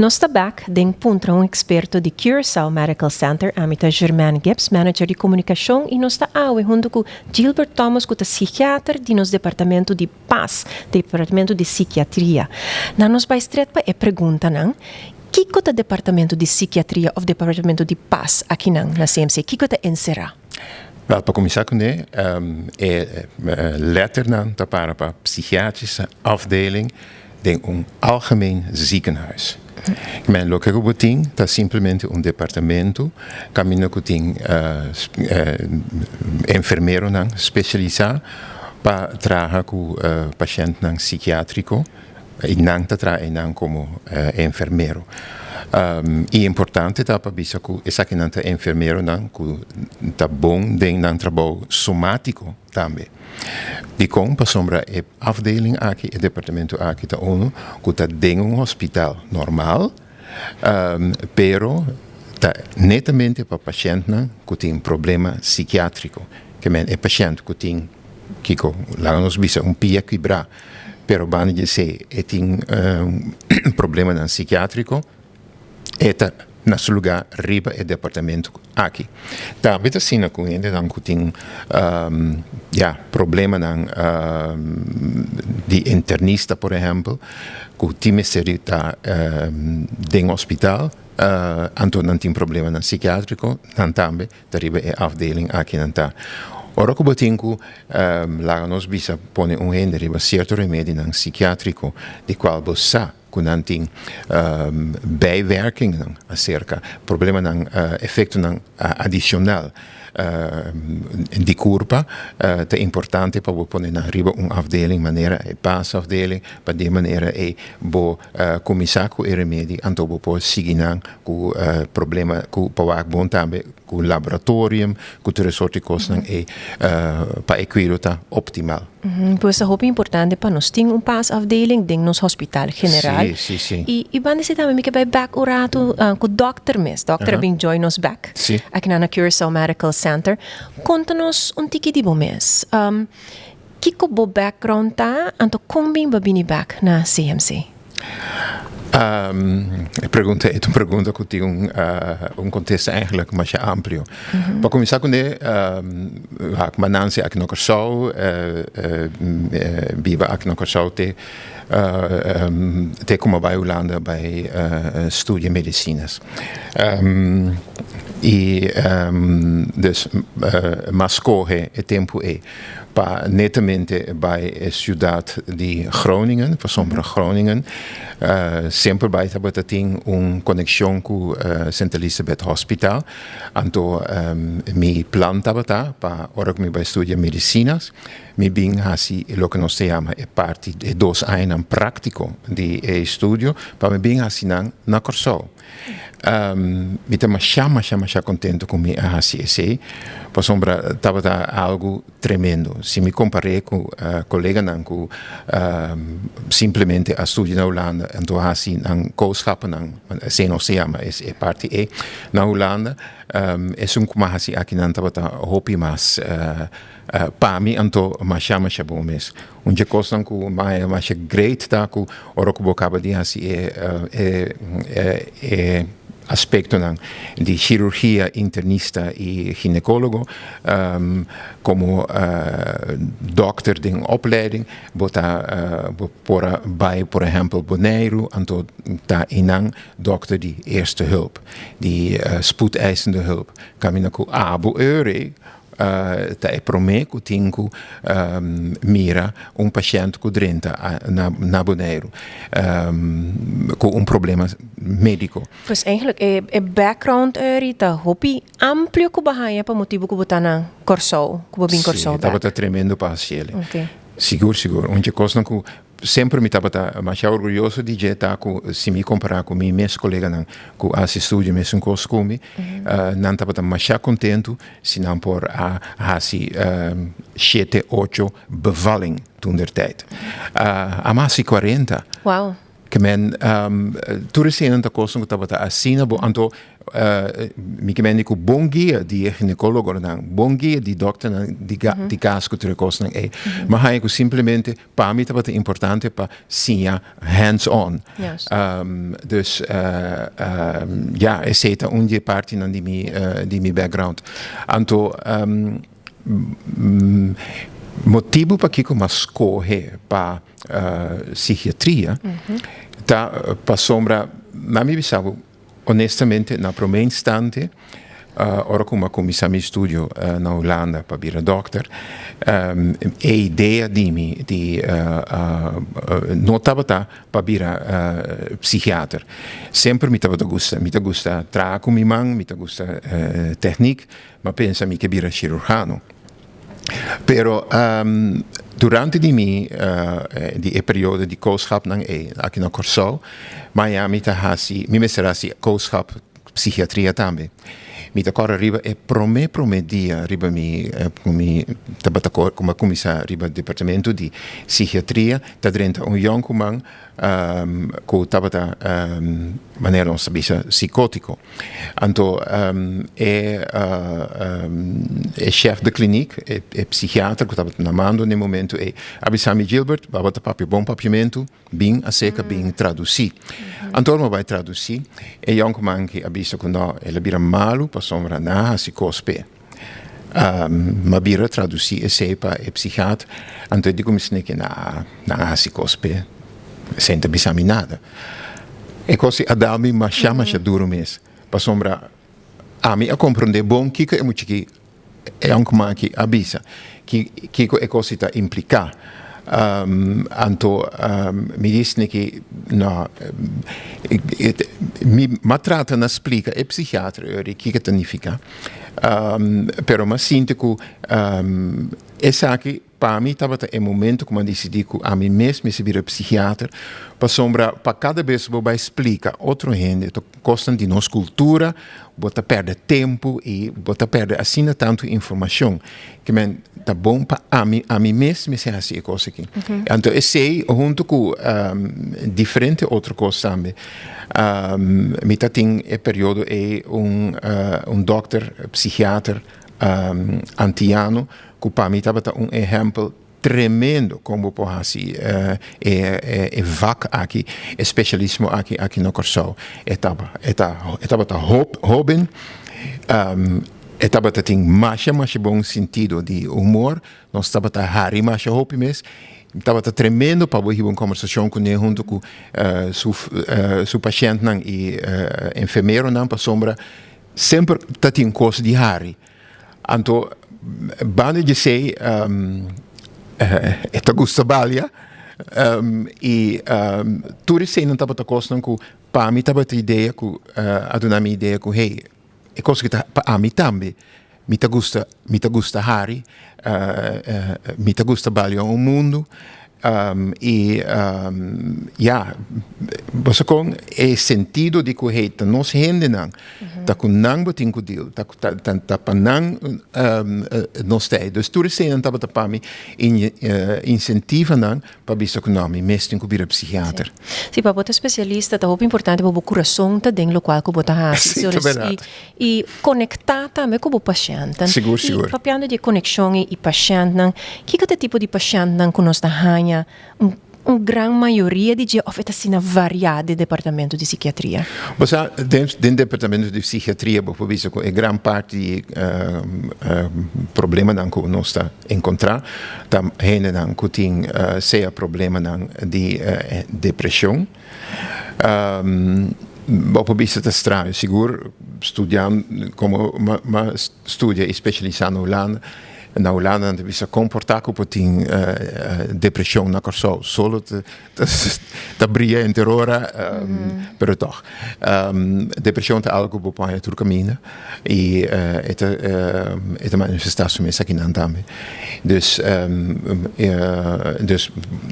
Nós está back den puntra experto de Curaçao Medical Center, amita Germaine Gibbs, manager de comunicação, e nós está junto com Gilbert Thomas, que é psiquiatra de nos departamento de paz, departamento de psiquiatria. Na nos vai estreito para pergunta não, que é o departamento de psiquiatria ou departamento de paz aqui na CMC? Que é encerrar? Wel, para começar com é letter para a psiquiatrische afdeling de algemeen ziekenhuis. Men lo que roboting está simplesmente departamento caminho que tem enfermeiro especializado para trabalhar com paciente psiquiátrico e não trabalhar como enfermeiro. E importante tá para bisa que essa que não é enfermeiro não que tá bom de não trabalho somático também. De com para sombra afdeling aqui e departamento aqui tá que tá dentro hospital normal, pero tá netamente para paciente que tem problema psiquiátrico, que é paciente que tem lá nos bisa pia quebrar, pero bane de se tem problema psiquiátrico. Eta nesse lugar riba é departamento aqui. Também assim na comunidade não tem problema de internista, por exemplo, que o time seria dentro do hospital, então não tem problema psiquiátrico, não também riba é afdeling aqui não tá. Ora que eu tenho lá nós bisa põe riba certo remédio psiquiátrico de qual você que não tem bijwerking acerca problema efeito adicional de curva é importante para pôr na riba afdeling maneira passa afdeling para de maneira começar com o remédio então pôr seguir com problema com para bom também com laboratório com todas sorte de coisas para equilibrar optimal. Pois é importante para nós ter afdeling dentro do hospital general. Sim. E banda se também que vai back o rato com o doctor bem join nos back. Sim. Aqui na Curaçao Medical Center. Conta-nos tiki de bom mês. Que é o background então como bem vai back na CMC? A pergunta é uma pergunta que tem contexto eigenlijk mais amplo. Para começar com a manância aqui no Curaçao, viva aqui no Curaçao te como vai Holanda bij studie medicinas. Dus mas corre o tempo para netamente bij a cidade de Groningen, para sombra Groningen, sempre vai ter conexão com o Sint Elisabeth Hospital. Então, me planta para hora que me vai estudar medicinas, me bem assim o que nós chamamos parte de 2 anos prático de estudo, para me bem assim na Curaçao. Me estava chama contento com minha ACC, por sombra estava algo tremendo. Se me comparei com colega que simplesmente a estudar na Holanda, então assim, na kooschappen, se não se chama, é parte na Holanda, é como assim aqui não estava hopi mas para mim então mas chama bom mês. Onde coisa que mais great tá que ora que bocava de assim é aspecto de cirurgia internista e ginecólogo como doctor de opleiding por exemplo Bonaire então tá inang doctor de eerste hulp die spoedeisende hulp caminho com abo tá prometo tenho mira paciente que drenta na Bonaire com problema médico. Pois eigenlijk é background tá hobby amplo que bahaya para motivo que botar na Curaçao, que bem Curaçao. Tá tremendo para ele. Okay. Seguro. Onde coisa que sempre me estava mais orgulhoso de dizer que se me comparar com meus colegas que assistem mesmo curso comigo, não estava mais contente se não por assim 7, 8 bevalling toen der tijd. A mais 40. Wow. que men tu recém ta coisa que tava assina bo anto mi que men dico bom guia di ginecologo não bom guia di doctor di caso que tu coisa mas aí que simplesmente para mim tava importante para sim hands on dus ja é certa onde parte não di mi background anto motivo para que eu escolhi para psiquiatria tá para sombra na minha visão honestamente na primeira instante ora como comecei meu estudo na Holanda para virar doctor a ideia de mim de não estava para virar psiquiatra sempre me gusta trabalhar com minha mão me gusta técnica mas pensa me que virar cirurgião. Pero durante di periodo di kooschap aqui na Curaçao, Miami mi messerasi kooschap psichiatria também. Mi agora arriba e prome dia arriba mi tabata como comissário arriba departamento di psichiatria ta drenta young man co tabata maneira non sabia psicótico. Anto é chef de clinique é psiquiatra que tabata na mando no momento e abisami Gilbert babata papi bom papiamento bem a seca bem traduzir. Antormo vai traduzir e young man que abisa quando ela vira malo pa sombra na si cospe. Ma bira traduzir e sepa e psiquiatra anto dico mi sneke na si cospe sente bisami nada. E così adami ma chama duro mes. Pa sombra a mi a compreender bom kiko e muchiki e anche man que abisa kiko e così ta implica. Anto mi disse che no mi tratta na explica e psiquiatra che significa però ma sinto che essa che para mim estava é momento como decidi que a mim mesmo se vira psiquiatra para sombra para cada vez vou explicar outro gente costa de nossa cultura bota perde tempo e bota perde assim tanto informação que men tá bom para a mim mesmo se assim coisa aqui então eu sei junto com diferente outra coisa também me tá tem período é doctor psiquiatra antiano que para mim estava exemplo tremendo como pode é vac aqui especialismo aqui no Curaçao estava Robin estava tem mais bom sentido de humor nós estava Harry mais Hope mesmo estava tremendo para ter uma conversação com ele junto com seu paciente e enfermeiro não para sombra sempre tem coisa de Harry então bane de sei esta gusta balia e tu sei não estava coisa que para mim estava a ideia que a minha ideia que hey é coisa que para mim também me gusta Harry me gusta balia o mundo você com é sentido de que hey tá nos rende não tá com não botin com deal tá para não nos tem dus tu sei não tá para mim incentiva não para bisa com nome mesmo com vira psiquiatra sim para botar especialista tá muito importante para o coração tá dentro do qual que botar e conectar também com o paciente seguro para piano de conexão e paciente não que tipo de paciente não que nós tá gran maioria di of é assim variado departamento de psiquiatria. Você dentro do departamento de psiquiatria, por isso é grande parte de problema que nós está encontrar, também que tem seja problema de depressão. Por isso é estranho, seguro estudando como estudia especializado na Holanda. Na Holanda não se comportar como tem depressão na Curaçao, solo te brilha em terrora, pero toch. Depressão é algo que pode ter caminho e é manifestação mesmo aqui não também. Dus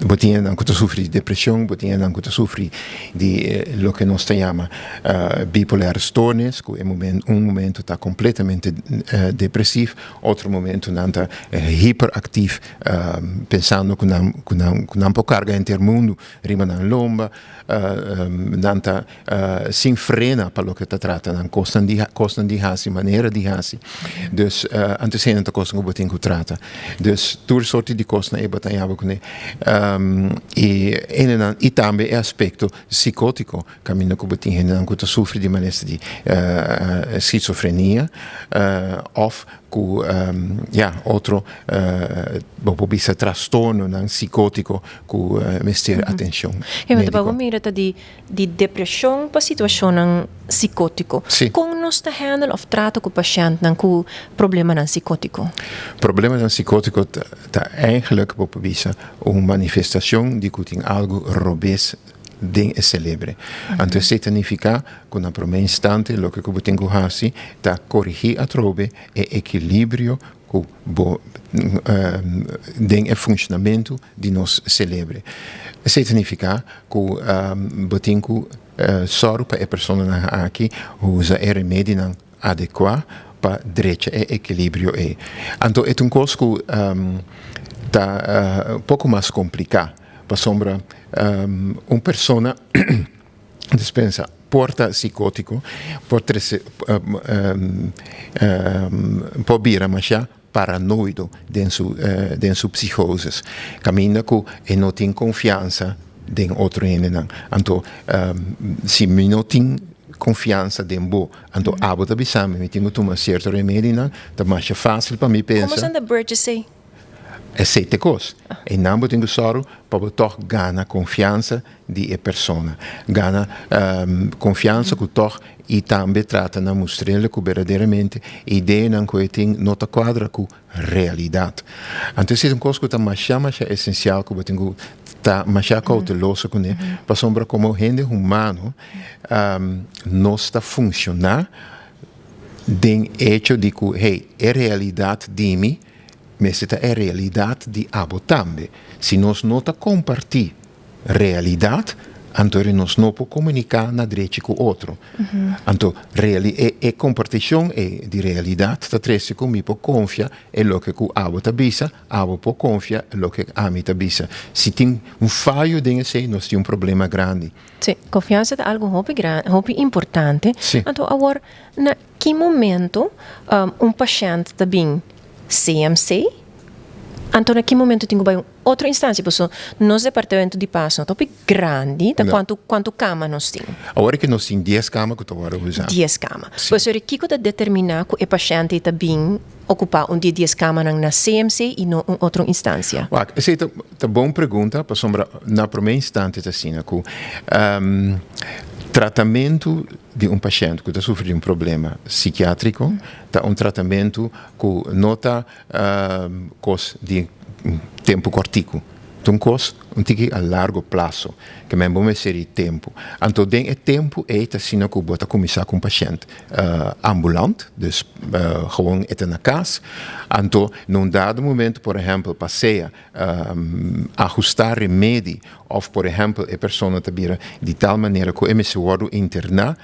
botinha não que sofre de depressão, botinha não que sofre de lo que nós chamamos bipolar stoornis, que é momento está completamente depressivo, outro momento não nanta hiperactief, pensando que não pode carga intermundo, rima na lomba, nanta sem frena para o que está tratando, costan de hasi, maneira de hasi. Dus antecedente costan que botin que trata. Dus tour sorte de costan e botan yabo com e também é aspecto psicótico, caminho que botin hen que sofre de maneira de schizofrenia of com outro bisa trastorno não psicótico com mister atenção. E mas também mira de depressão para situação psicótico. Como nós está handle of trato com o paciente com problema não psicótico? Problema não psicótico tá eigenlijk bisa manifestação de que tem algo robês ding é celebre. Então, isso significa que na primeira instante, o que eu tenho que fazer é corrigir a trobe e equilíbrio que ding é funcionamento de nosso celebre. Isso significa que eu tenho que só para a pessoa aqui usa o remédio adequado para direito e equilíbrio. Então, é uma coisa que está pouco mais complicada. Para sombra persona dispensa porta psicótico pode vir a paranoido dentro sua psicose caminha com e não tem confiança em outro enen então se não tem confiança em bo então abo da bisame me tenho tomar certo remédio não tá mais fácil para mim pensar como são da Burgess é sete coisas. E não tenho só para toch ganhar confiança de pessoa. Ganhar confiança que toch e também trata na mostrar que verdadeiramente a ideia não que tem nota quadra com realidade. Então, é uma coisa que está mais essencial que eu tenho tá mais cauteloso com ele, para sombra como gente humano não está funcionar den hecho de que hey, é realidade de mim mas esta é a realidade de abo também. Se nós não compartilhamos realidade, então nós não podemos comunicar na direita com o outro. Então, a compartilhação de realidade está triste comigo, confia em o que o abo está bisa, abo pode confiar em o que a mim está bisa. Se tem falho dentro nós temos problema grande. Sim, confiança é algo muito importante. Sim. Então, agora, na que momento paciente está bem CMC, então naquele momento tenho que outra instância, porque nosso departamento de passo é um grande, de quanto cama nós temos? Agora que nós temos 10 camas que eu estou usando. 10 camas. Mas o que está determinar que o paciente está bem ocupar dia 10 camas na CMC e não em outra instância? Essa é uma boa pergunta, para sombra, na primeira instância, assim, que tratamento de paciente que está sofrendo de problema psiquiátrico, está tratamento que não está de tempo curtico. Então, a largo prazo, que é bom ser de tempo. Então, o tempo é assim que você começar com paciente ambulante, dus gewoon na casa. Então, num dado momento, por exemplo, passeia ajustar remédio, ou, por exemplo, a pessoa está de tal maneira que ele se pode internar,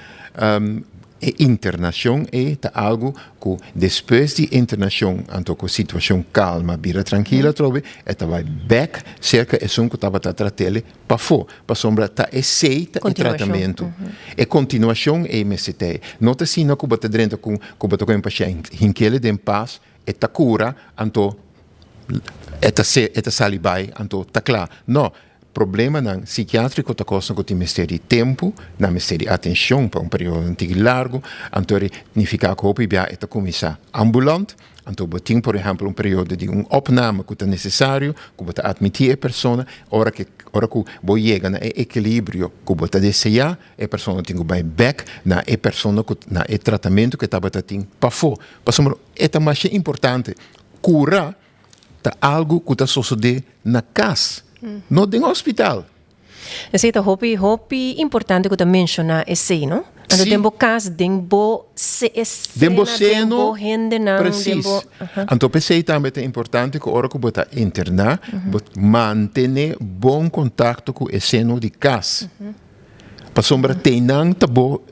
e internação é algo que depois de internação, então com situação calma, bira tranquila, trobe, vai back cerca é que estava tratando para fora, para sombra tá aceita o tratamento. E continuação é MCT. Nota se não que você dentro com um paciente, hinquele de paz, e tá cura, então salibai, então tá claro. Não. Problema não psiquiátrico está costando que tem de tempo, não tem de atenção para período largo, então significa que o PBA está começar ambulante, então tem, por exemplo, período de opname que é necessário, que você admitir a pessoa, hora que você chega no equilíbrio que você deseja, a pessoa tem que ir back na pessoa na tratamento que estava tendo para fora. É mais importante curar algo que está sucedendo na casa. Não tem hospital. Esse é o importante que você mencionar esse, não? Então, tem caso, tem gente não. Preciso. Então, pensei também é importante que a hora que você internar, manter bom contato com o seno de casa. Para sombra tem não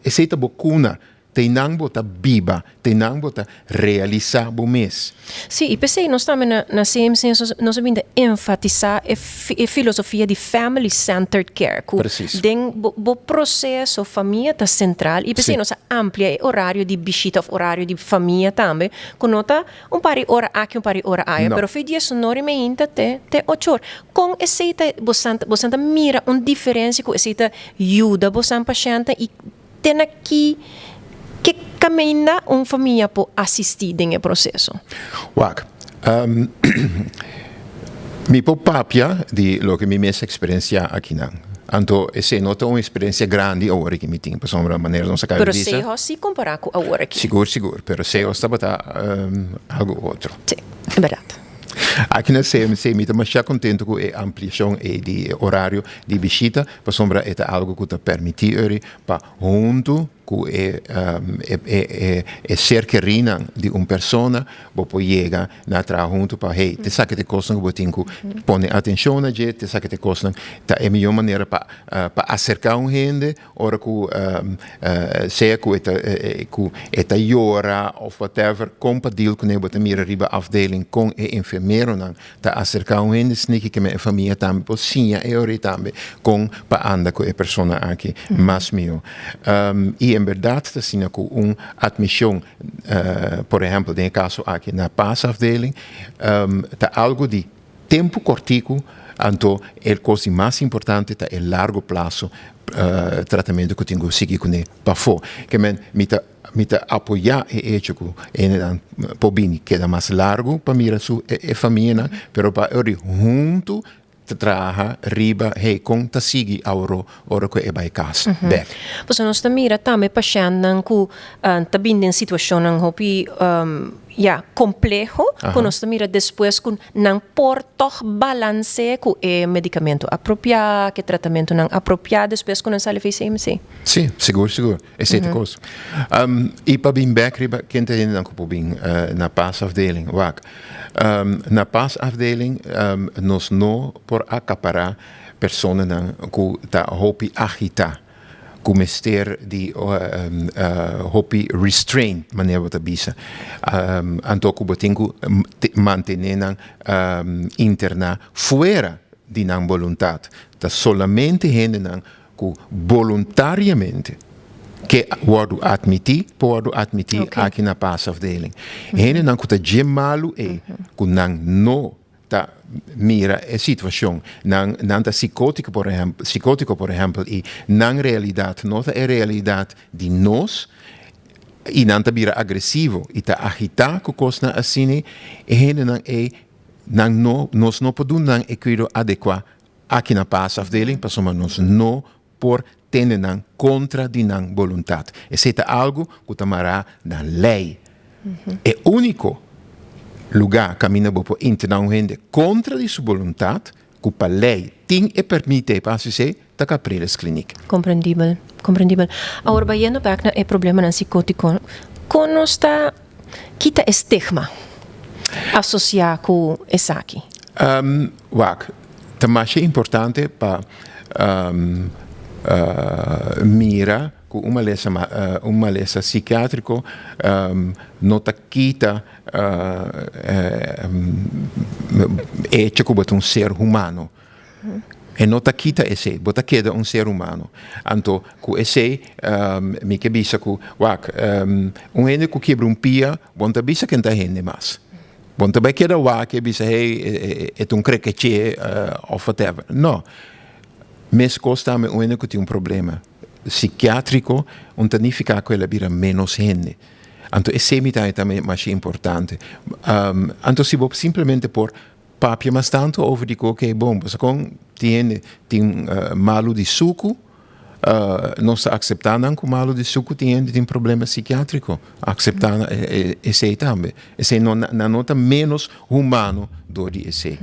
esse é cuna tenang bota biba, tenang bota realizar bo mes. Sim, e pensei, nós também na CMC, nós vamos enfatizar a filosofia de family-centered care. Precies. Den o processo família está central e pensei, nós amplia o horário de visita, o horário de família também, com nota pari hora aqui, pari hora aí, pero foi dia sonoro me inta te 8 horas. Com essa você mira uma diferença com essa ajuda você paciente e tem aqui que caminha família para assistir nesse processo. Wak, mi papia de lo que mi mesa experiencia aqui não. Então, essa não é uma experiência grande agora que me tem, por uma maneira não se acaba Pero de dizer. Pero se comparar com agora aqui. Seguro, pero se está algo outro. Sim, é verdade. Aqui na CMC, me estou mais contente com a ampliação de horário de visita, para sombra é algo que está permitindo para junto com ser querida de uma pessoa, você chega na trabalho junto para hey, te sabe que te costa que você põe atenção na gente, te sabe que te costa, é a melhor maneira para acercar gente, ora seja que eta llora ou whatever, compatível com você mira riba afdeling com a enfermeiro não, tá acercar gente, sneaky que minha família também, pocinha eu também com para andar com a pessoa aqui, mais meu. E em verdade, assim, com uma admissão, por exemplo, no caso aqui na PAS-afdeling, tá algo de tempo curtico, então, a coisa mais importante é o largo prazo tratamento que eu tenho que seguir com ele para fora. Que me apoiar o hecho que ele pode queda mais largo para mirar sua família, mas para ele junto trabalha riba hey com ta sigi ora que é by casa back. Pois nós mira também paciente que tá vindo em situação hopi complexo, que nós mira depois que não porta balance com o medicamento apropriado, que tratamento não apropriado, depois que não sai fez CMC. Sim, seguro. Essa é a coisa. E para bem back riba, quem tem ainda que bem na PAS-afdeling, wak. Na PAS-afdeling, nós não por acaparar pessoas que tá hopi agitar. Como ter de hopi restraint maneira de bisa. Então que botinho manter interna fora de não vontade. Tá solamente gente que voluntariamente que pode admitir aqui na PAS-afdeling. Gente que tá gemalo que não tá mira a situação não tá psicótico por exemplo e não realidade não é realidade de nós e não tá mira agressivo e tá agitar com coisa assim e nós não podemos não equilíbrio adequado aqui na PAS-afdeling para somar nós não por ter contra de não vontade. Esse é algo que tamará na lei. É único lugar caminha por internar gente contra de sua vontade, que a lei tem e permite para se tá caprir as clínicas. Compreendível. Agora, vayendo back na problema na psicótico, como está quita estigma associado com essa aqui? Também é importante para mira com uma lesa psiquiátrico não tá quita é como um ser humano e não tá quita esse bota queda um ser humano então com esse me que bisa com gente que quebra pia bom tá bisa quem tá rende mais bom também queda que bisa é crequete ou whatever não mas costa me gente que tem problema psiquiátrico, não significa que ela vira menos gente. Então, esse é também mais importante. Então, se você simplesmente por papia mais tanto, over de que bom, você tem malo de suco, não está acceptando que o malo de suco tem problema psiquiátrico. Acceptando esse também. Esse não nota menos humano do que esse.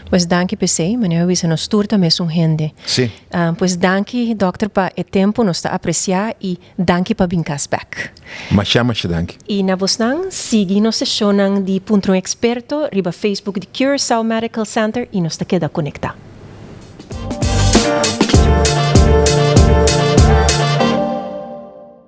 Pois danke PC, maneira que nos turta mesmo gente. Sim. Pois danke, doctor, para o tempo nos está apreciar e danke para vincar back. Mas danke. E na vostang, siga nos sessão de Punto Experto, riba Facebook de Curaçao Medical Center e nos está queda conectar.